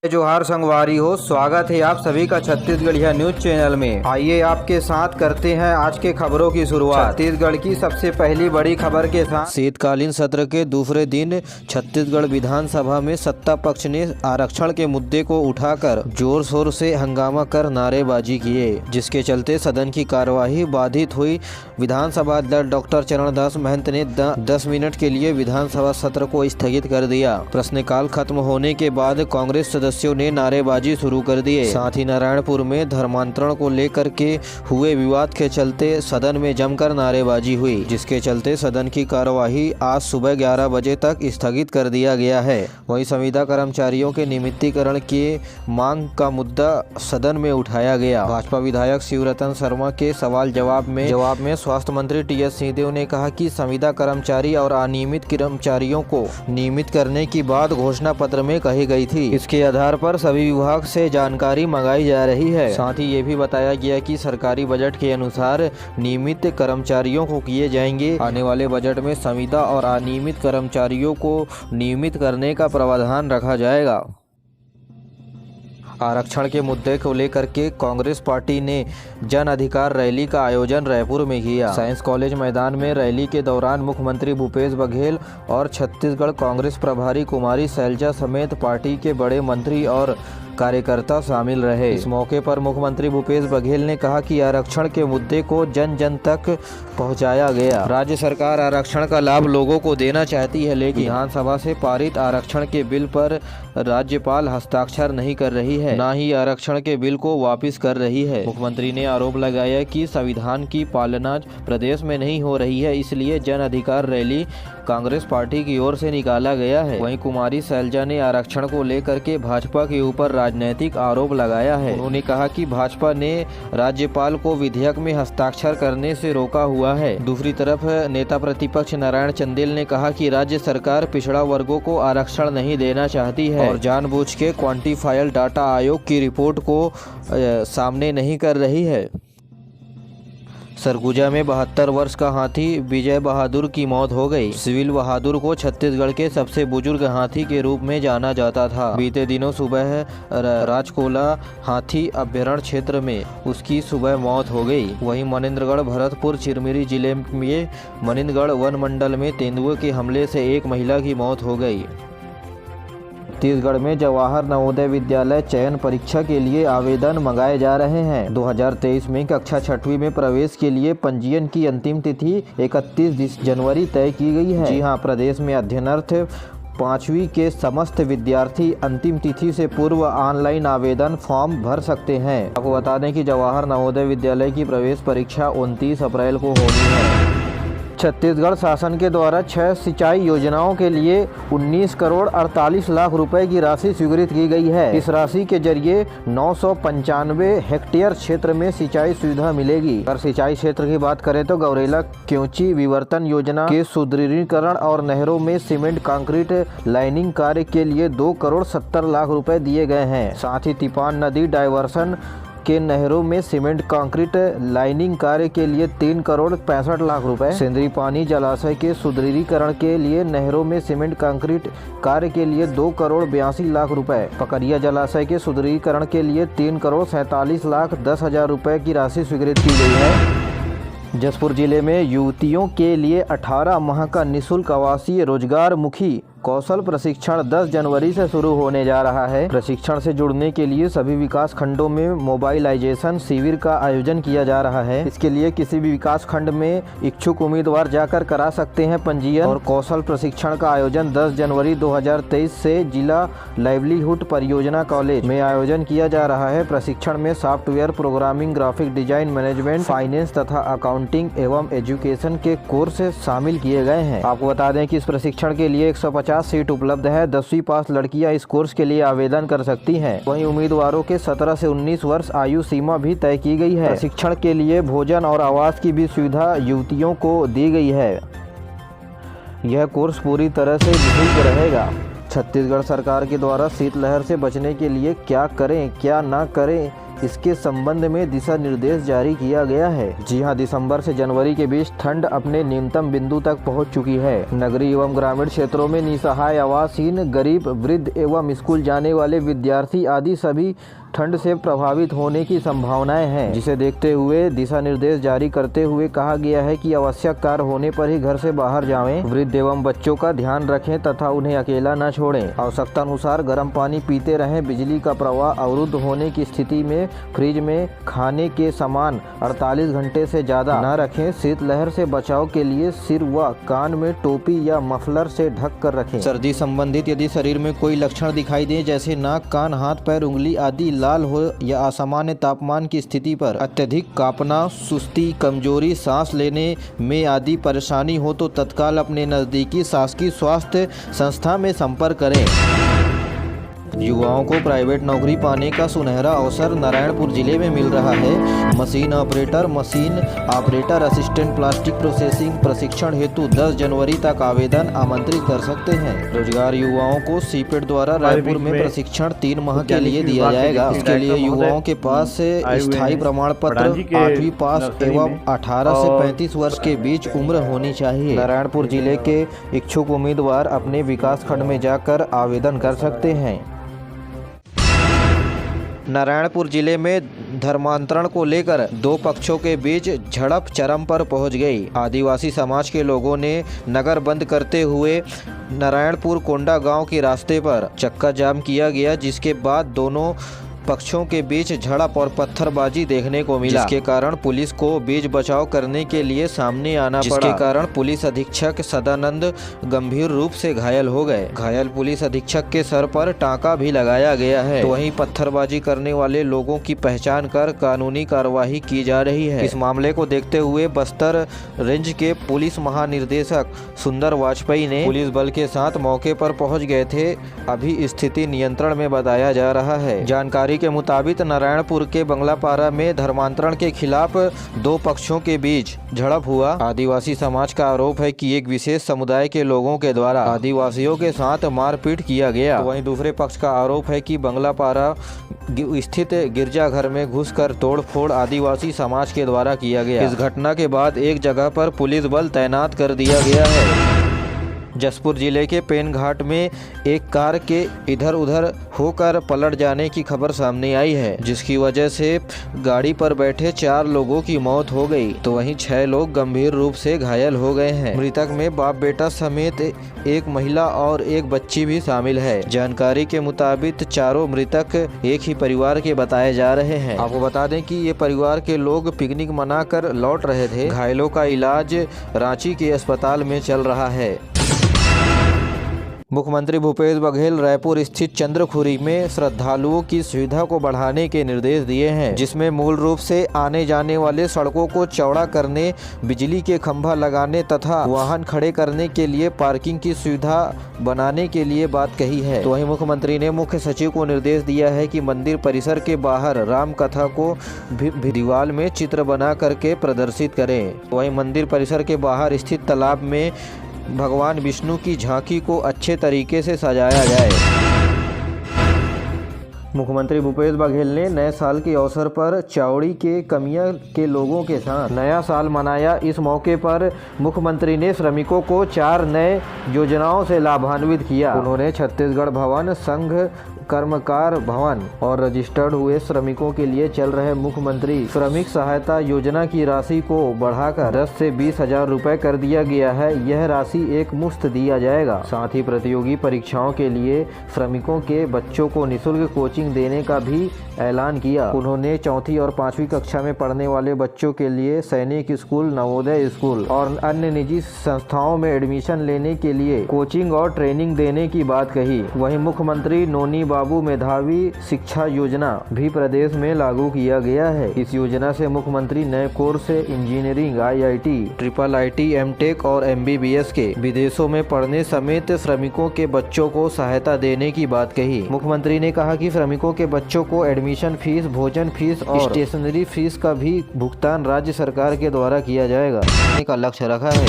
जोहार संगवारी हो, स्वागत है आप सभी का छत्तीसगढ़िया न्यूज चैनल में। आइए आपके साथ करते हैं आज के खबरों की शुरुआत। छत्तीसगढ़ की सबसे पहली बड़ी खबर के साथ शीतकालीन सत्र के दूसरे दिन छत्तीसगढ़ विधानसभा में सत्ता पक्ष ने आरक्षण के मुद्दे को उठाकर जोर शोर से हंगामा कर नारेबाजी किए, जिसके चलते सदन की कार्यवाही बाधित हुई। विधानसभा अध्यक्ष डॉक्टर चरणदास महंत ने 10 मिनट के लिए विधानसभा सत्र को स्थगित कर दिया। प्रश्नकाल खत्म होने के बाद कांग्रेस सदस्यों ने नारेबाजी शुरू कर दिए। साथ ही नारायणपुर में धर्मांतरण को लेकर के हुए विवाद के चलते सदन में जमकर नारेबाजी हुई, जिसके चलते सदन की कार्यवाही आज सुबह 11 बजे तक स्थगित कर दिया गया है। वहीं संविदा कर्मचारियों के नियमितीकरण की मांग का मुद्दा सदन में उठाया गया। भाजपा विधायक शिवरतन शर्मा के सवाल जवाब में स्वास्थ्य मंत्री टी.एस. सिंहदेव ने कहा कि संविदा कर्मचारी और अनियमित कर्मचारियों को नियमित करने की बात घोषणा पत्र में कही गई थी। इसके आधार पर सभी विभाग से जानकारी मंगाई जा रही है। साथ ही ये भी बताया गया कि सरकारी बजट के अनुसार नियमित कर्मचारियों को किए जाएंगे। आने वाले बजट में संविदा और अनियमित कर्मचारियों को नियमित करने का प्रावधान रखा जाएगा। आरक्षण के मुद्दे को लेकर के कांग्रेस पार्टी ने जन अधिकार रैली का आयोजन रायपुर में किया। साइंस कॉलेज मैदान में रैली के दौरान मुख्यमंत्री भूपेश बघेल और छत्तीसगढ़ कांग्रेस प्रभारी कुमारी शैलजा समेत पार्टी के बड़े मंत्री और कार्यकर्ता शामिल रहे। इस मौके पर मुख्यमंत्री भूपेश बघेल ने कहा कि आरक्षण के मुद्दे को जन जन तक पहुंचाया गया। राज्य सरकार आरक्षण का लाभ लोगों को देना चाहती है, लेकिन विधानसभा से पारित आरक्षण के बिल पर राज्यपाल हस्ताक्षर नहीं कर रही है, न ही आरक्षण के बिल को वापस कर रही है। मुख्यमंत्री ने आरोप लगाया कि संविधान की पालना प्रदेश में नहीं हो रही है, इसलिए जन अधिकार रैली कांग्रेस पार्टी की ओर से निकाला गया है। वहीं कुमारी शैलजा ने आरक्षण को लेकर के भाजपा के ऊपर राजनीतिक आरोप लगाया है। उन्होंने कहा कि भाजपा ने राज्यपाल को विधेयक में हस्ताक्षर करने से रोका हुआ है। दूसरी तरफ नेता प्रतिपक्ष नारायण चंदेल ने कहा कि राज्य सरकार पिछड़ा वर्गों को आरक्षण नहीं देना चाहती है और जानबूझ के क्वांटिफाइड डाटा आयोग की रिपोर्ट को सामने नहीं कर रही है। सरगुजा में 72 वर्ष का हाथी विजय बहादुर की मौत हो गई। सिविल बहादुर को छत्तीसगढ़ के सबसे बुजुर्ग हाथी के रूप में जाना जाता था। बीते दिनों सुबह राजकोला हाथी अभ्यारण्य क्षेत्र में उसकी सुबह मौत हो गई। वहीं मनिंदगढ़ भरतपुर चिरमिरी जिले में मनिंदगढ़ वन मंडल में तेंदुए के हमले से एक महिला की मौत हो गई। छत्तीसगढ़ में जवाहर नवोदय विद्यालय चयन परीक्षा के लिए आवेदन मंगाए जा रहे हैं। 2023 में कक्षा 6वीं में प्रवेश के लिए पंजीयन की अंतिम तिथि 31 जनवरी तय की गई है। जी हां, प्रदेश में अध्ययनरत 5वीं के समस्त विद्यार्थी अंतिम तिथि से पूर्व ऑनलाइन आवेदन फॉर्म भर सकते हैं। आपको बता दें कि जवाहर नवोदय विद्यालय की प्रवेश परीक्षा 29 अप्रैल को होनी है। छत्तीसगढ़ शासन के द्वारा 6 सिंचाई योजनाओं के लिए 19 करोड़ 48 लाख रुपए की राशि स्वीकृत की गई है। इस राशि के जरिए 995 हेक्टेयर क्षेत्र में सिंचाई सुविधा मिलेगी। अगर सिंचाई क्षेत्र की बात करें तो गौरेला क्योंची विवर्तन योजना के सुदृढ़ीकरण और नहरों में सीमेंट कंक्रीट लाइनिंग कार्य के लिए 2 करोड़ 70 लाख रुपए दिए गए हैं। साथ ही तिपान नदी डायवर्सन के नहरों में सीमेंट कंक्रीट लाइनिंग कार्य के लिए 3 करोड़ 65 लाख रुपए, सेंद्रीय पानी जलाशय के सुदृढ़ीकरण के लिए नहरों में सीमेंट कंक्रीट कार्य के लिए 2 करोड़ 82 लाख रुपए, पकरिया जलाशय के सुदृढ़ीकरण के लिए 3 करोड़ 47 लाख 10 हजार रुपए की राशि स्वीकृत की गई है। जसपुर जिले में युवतियों के लिए 18 माह का निःशुल्क आवासीय रोजगार मुखी कौशल प्रशिक्षण 10 जनवरी से शुरू होने जा रहा है। प्रशिक्षण से जुड़ने के लिए सभी विकास खंडों में मोबाइलाइजेशन शिविर का आयोजन किया जा रहा है। इसके लिए किसी भी विकास खंड में इच्छुक उम्मीदवार जाकर करा सकते हैं पंजीयन। और कौशल प्रशिक्षण का आयोजन 10 जनवरी 2023 से जिला लाइवलीहुड परियोजना कॉलेज में आयोजन किया जा रहा है। प्रशिक्षण में software programming, graphic design, management, finance तथा अकाउंटिंग एवं एजुकेशन के कोर्स शामिल किए गए हैं। आपको बता दें कि इस प्रशिक्षण के लिए 150 सीट उपलब्ध है। 10वीं पास लड़कियां इस कोर्स के लिए आवेदन कर सकती हैं। वहीं उम्मीदवारों के 17 से 19 वर्ष आयु सीमा भी तय की गई है। प्रशिक्षण के लिए भोजन और आवास की भी सुविधा युवतियों को दी गई है। यह कोर्स पूरी तरह से निःशुल्क रहेगा। छत्तीसगढ़ सरकार के द्वारा शीतलहर से बचने के लिए क्या करें क्या ना करें, इसके संबंध में दिशा निर्देश जारी किया गया है। जी हां, दिसंबर से जनवरी के बीच ठंड अपने न्यूनतम बिंदु तक पहुंच चुकी है। नगरीय एवं ग्रामीण क्षेत्रों में निसहाय, आवासहीन, गरीब, वृद्ध एवं स्कूल जाने वाले विद्यार्थी आदि सभी ठंड से प्रभावित होने की संभावनाएं हैं, जिसे देखते हुए दिशा निर्देश जारी करते हुए कहा गया है कि आवश्यक कार्य होने पर ही घर से बाहर जाएं। वृद्ध एवं बच्चों का ध्यान रखें तथा उन्हें अकेला न छोड़ें। आवश्यकता अनुसार गर्म पानी पीते रहें। बिजली का प्रवाह अवरुद्ध होने की स्थिति में फ्रिज में खाने के सामान 48 घंटे से ज्यादा न रखें। शीतलहर से बचाव के लिए सिर व कान में टोपी या मफलर से ढक कर रखें। सर्दी संबंधित यदि शरीर में कोई लक्षण दिखाई दे, जैसे नाक, कान, हाथ, पैर, उंगली आदि लाल हो या असामान्य तापमान की स्थिति पर अत्यधिक कांपना, सुस्ती, कमजोरी, सांस लेने में आदि परेशानी हो तो तत्काल अपने नजदीकी शासकीय स्वास्थ्य संस्था में संपर्क करें। युवाओं को प्राइवेट नौकरी पाने का सुनहरा अवसर नारायणपुर जिले में मिल रहा है। Machine operator assistant plastic processing प्रशिक्षण हेतु 10 जनवरी तक आवेदन आमंत्रित कर सकते हैं। रोजगार युवाओं को सीपेट द्वारा रायपुर में प्रशिक्षण 3 माह के लिए दिया जाएगा। इसके लिए युवाओं के पास स्थायी प्रमाण पत्र, 8वीं पास एवं 18 से 35 वर्ष के बीच उम्र होनी चाहिए। नारायणपुर जिले के इच्छुक उम्मीदवार अपने विकास खंड में जाकर आवेदन कर सकते हैं। नारायणपुर जिले में धर्मांतरण को लेकर 2 पक्षों के बीच झड़प चरम पर पहुंच गई। आदिवासी समाज के लोगों ने नगर बंद करते हुए नारायणपुर कोंडा गांव के रास्ते पर चक्का जाम किया गया, जिसके बाद दोनों पक्षों के बीच झड़प और पत्थरबाजी देखने को मिला, जिसके कारण पुलिस को बीच बचाव करने के लिए सामने आना पड़ा, जिसके कारण पुलिस अधीक्षक सदानंद गंभीर रूप से घायल हो गए। घायल पुलिस अधीक्षक के सर पर टांका भी लगाया गया है। तो वहीं पत्थरबाजी करने वाले लोगों की पहचान कर कानूनी कार्यवाही की जा रही है। इस मामले को देखते हुए बस्तर रेंज के पुलिस महानिदेशक सुंदर वाजपेयी ने पुलिस बल के साथ मौके पर पहुँच गए थे। अभी स्थिति नियंत्रण में बताया जा रहा है। जानकारी के मुताबिक नारायणपुर के बंगलापारा में धर्मांतरण के खिलाफ 2 पक्षों के बीच झड़प हुआ। आदिवासी समाज का आरोप है कि एक विशेष समुदाय के लोगों के द्वारा आदिवासियों के साथ मारपीट किया गया। वहीं दूसरे पक्ष का आरोप है कि बंगलापारा स्थित गिरजाघर में घुसकर तोड़फोड़ आदिवासी समाज के द्वारा किया गया। इस घटना के बाद एक जगह पर पुलिस बल तैनात कर दिया गया है। जसपुर जिले के पेन घाट में एक कार के इधर उधर होकर पलट जाने की खबर सामने आई है, जिसकी वजह से गाड़ी पर बैठे 4 लोगों की मौत हो गई, तो वहीं 6 लोग गंभीर रूप से घायल हो गए हैं। मृतक में बाप बेटा समेत एक महिला और एक बच्ची भी शामिल है। जानकारी के मुताबिक चारों मृतक एक ही परिवार के बताए जा रहे हैं। आपको बता दें कि ये परिवार के लोग पिकनिक मनाकर लौट रहे थे। घायलों का इलाज रांची के अस्पताल में चल रहा है। मुख्यमंत्री भूपेश बघेल रायपुर स्थित चंद्रखुरी में श्रद्धालुओं की सुविधा को बढ़ाने के निर्देश दिए हैं, जिसमें मूल रूप से आने जाने वाले सड़कों को चौड़ा करने, बिजली के खंभा लगाने तथा वाहन खड़े करने के लिए पार्किंग की सुविधा बनाने के लिए बात कही है। तो वहीं मुख्यमंत्री ने मुख्य सचिव को निर्देश दिया है कि मंदिर परिसर के बाहर राम कथा को दीवार में चित्र बना करके प्रदर्शित करें। वहीं मंदिर परिसर के बाहर स्थित तालाब में भगवान विष्णु की झांकी को अच्छे तरीके से सजाया जाए। मुख्यमंत्री भूपेश बघेल ने नए साल के अवसर पर चावड़ी के कमिया के लोगों के साथ नया साल मनाया। इस मौके पर मुख्यमंत्री ने श्रमिकों को 4 नए योजनाओं से लाभान्वित किया। उन्होंने छत्तीसगढ़ भवन, संघ कर्मकार भवन और रजिस्टर्ड हुए श्रमिकों के लिए चल रहे मुख्यमंत्री श्रमिक सहायता योजना की राशि को बढ़ाकर 10 से 20 हजार रुपए कर दिया गया है। यह राशि एक मुश्त दिया जाएगा। साथ ही प्रतियोगी परीक्षाओं के लिए श्रमिकों के बच्चों को निःशुल्क कोचिंग देने का भी ऐलान किया। उन्होंने 4वीं और 5वीं कक्षा में पढ़ने वाले बच्चों के लिए सैनिक स्कूल, नवोदय स्कूल और अन्य निजी संस्थाओं में एडमिशन लेने के लिए कोचिंग और ट्रेनिंग देने की बात कही। वहीं मुख्यमंत्री नोनी बाबू मेधावी शिक्षा योजना भी प्रदेश में लागू किया गया है। इस योजना से मुख्यमंत्री नए course engineering, IIT, IIIT, MTech और MBBS के विदेशों में पढ़ने समेत श्रमिकों के बच्चों को सहायता देने की बात कही। मुख्यमंत्री ने कहा कि श्रमिकों के बच्चों को एडमिशन फीस, भोजन फीस और स्टेशनरी फीस का भी भुगतान राज्य सरकार के द्वारा किया जाएगा का लक्ष्य रखा है।